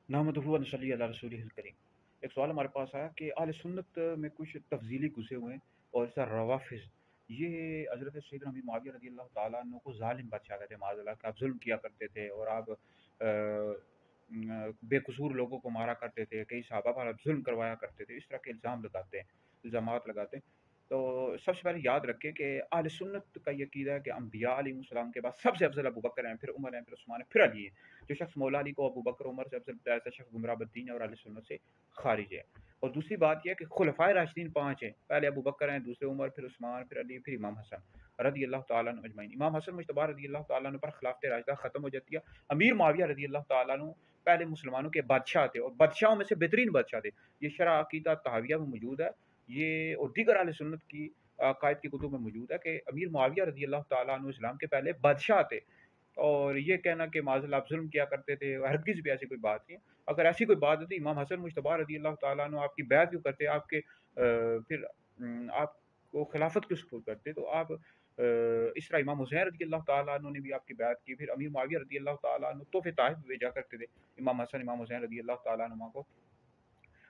नहमदुहु व नसल्ली अला रसूलिहिल करीम। एक सवाल हमारे पास आया कि अहले सुन्नत में कुछ तफजीली घुसे हुए हैं और ऐसा रवाफिज ये हज़रत सैयदना अमीर मुआविया रज़ी अल्लाह ताला अन्हु को ज़ालिम बादशाह कहते हैं, माज़अल्लाह कि आप ज़ुल्म किया करते थे और आप बेकसूर लोगों को मारा करते थे, कई सहाबा पर आप ज़ुल्म करवाया करते थे, इस तरह के इल्ज़ाम लगाते हैं, इल्ज़ामात लगाते हैं। तो सबसे पहले याद रखें कि अहले सुन्नत का ये अक़ीदा है कि अंबिया अलैहिस्सलाम के बाद सबसे अफ़ज़ल अबू बकर हैं, फिर उमर हैं, फिर उस्मान हैं, फिर अली हैं। जो शख्स मौला अली को अबू बकर उमर से अफ़ज़ल बताया, ऐसा शख्स गुमराह बद्दीन है और अहले सुन्नत से खारिज है। और दूसरी बात यह है कि खुलफ़ाए राशिदीन 5 हैं, पहले अबू बकर हैं, दूसरे उमर, फिर उस्मान, फिर अली, फिर इमाम हसन रज़ी अल्लाह ताला अन्हु अजमईन। इमाम हसन मुज्तबा रज़ी अल्लाह ताला अन्हु पर खिलाफ़त राशिदा ख़त्म हो जाती है। अमीर मुआविया रज़ी अल्लाह ताला अन्हु पहले मुसलमानों के बादशाह थे और बादशाहों में से बेहतरीन बादशाह थे। ये शरह अक़ीदा तहाविया में मौजूद है, ये और दीगर अहले सुन्नत की अकायद की कुतुब में मौजूद है कि अमीर मुआविया रज़ी अल्लाह ताला अन्हु इस्लाम के पहले बादशाह थे। और ये कहना कि माज़अल्लाह आप ज़ुल्म किया करते थे, हरगिज़ भी ऐसी कोई बात नहीं है। अगर ऐसी कोई बात होती, इमाम हसन मुज्तबा रज़ी अल्लाह ताला अन्हु आपकी बैत क्यों करते? आपके फिर आपको खिलाफत क्यों सुपुर्द करते? तो आप इस तरह इमाम हुसैन रज़ी अल्लाह ताला अन्हु ने भी आपकी बैत की, फिर अमीर मुआविया रज़ी अल्लाह ताला अन्हु तोहफ़े ताइफ़ भेजा करते थे, इमाम हसन, इमाम हुसैन रज़ी अल्लाह ताला अन्हुमा को।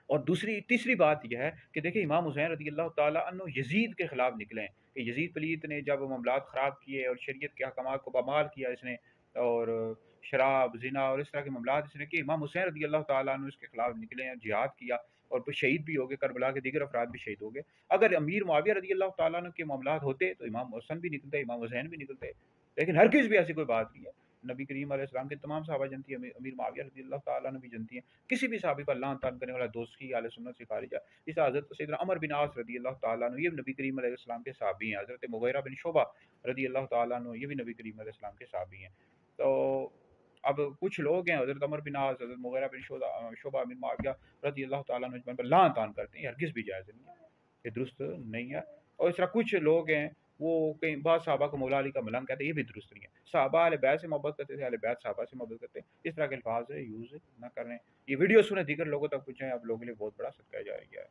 और तीसरी बात यह है कि देखिए इमाम हुसैन रज़ी अल्लाह ताला अन्हु यज़ीद के ख़िलाफ़ निकले हैं कि यज़ीद पलीत ने जब मामलात ख़राब किए और शरीयत के अहकामात को पामाल किया इसने, और शराब, ज़िना और इस तरह के मामलात इसने किए, इमाम हुसैन रज़ी अल्लाह ताला अन्हु इसके ख़िलाफ़ निकले हैं, जिहाद किया और फिर शहीद भी हो गए, करबला के दीगर अफ़राद भी शहीद हो गए। अगर अमीर मुआविया रज़ी अल्लाह ताला अन्हु के मामलात होते तो इमाम हसन भी निकलते, इमाम हुसैन भी निकलते, लेकिन हरगिज़ भी ऐसी कोई बात नहीं है। नबी करीम अलैहिस्सलाम के तमाम सहाबा जनती हैं, अमीर मुआविया रज़ी अल्लाह ताला अन्हु भी जनती हैं। किसी भी सहाबी पर लान-तान करने वाला दोस्ती अहले सुन्नत से खारिज है। इस हज़रत सैयदना अमर बिन आस रज़ी अल्लाह ताला अन्हु ये भी नबी करीम अलैहिस्सलाम के सहाबी हैं। हज़रत मुग़ीरा बिन शुबा रज़ी अल्लाह ताला अन्हु ये भी नबी करीम अलैहिस्सलाम के सहाबी हैं। तो अब कुछ लोग हैं, हज़रत अमर बिन आस, हज़रत मुग़ीरा बिन शुबा बिन मुआविया रज़ी अल्लाह ताला अन्हु अजमईन पर लान-तान करते हैं, हरगिज़ भी जायज़ नहीं है, ये दुरुस्त नहीं है। और इस तरह कुछ लोग हैं, वो कई बाद सहाबा को मौला अली का मलंग कहते हैं, ये भी दुरुस्त नहीं है। सहाबा अहले बैत से मोहब्बत करते थे, अहले बैत सहाबा से मोहब्बत करते हैं। इस तरह के अल्फाज़ यूज़ ना करें। ये वीडियो सुने, दीगर लोगों तक पहुँचाएँ, आप लोगों के लिए बहुत बड़ा सदका जारिया है।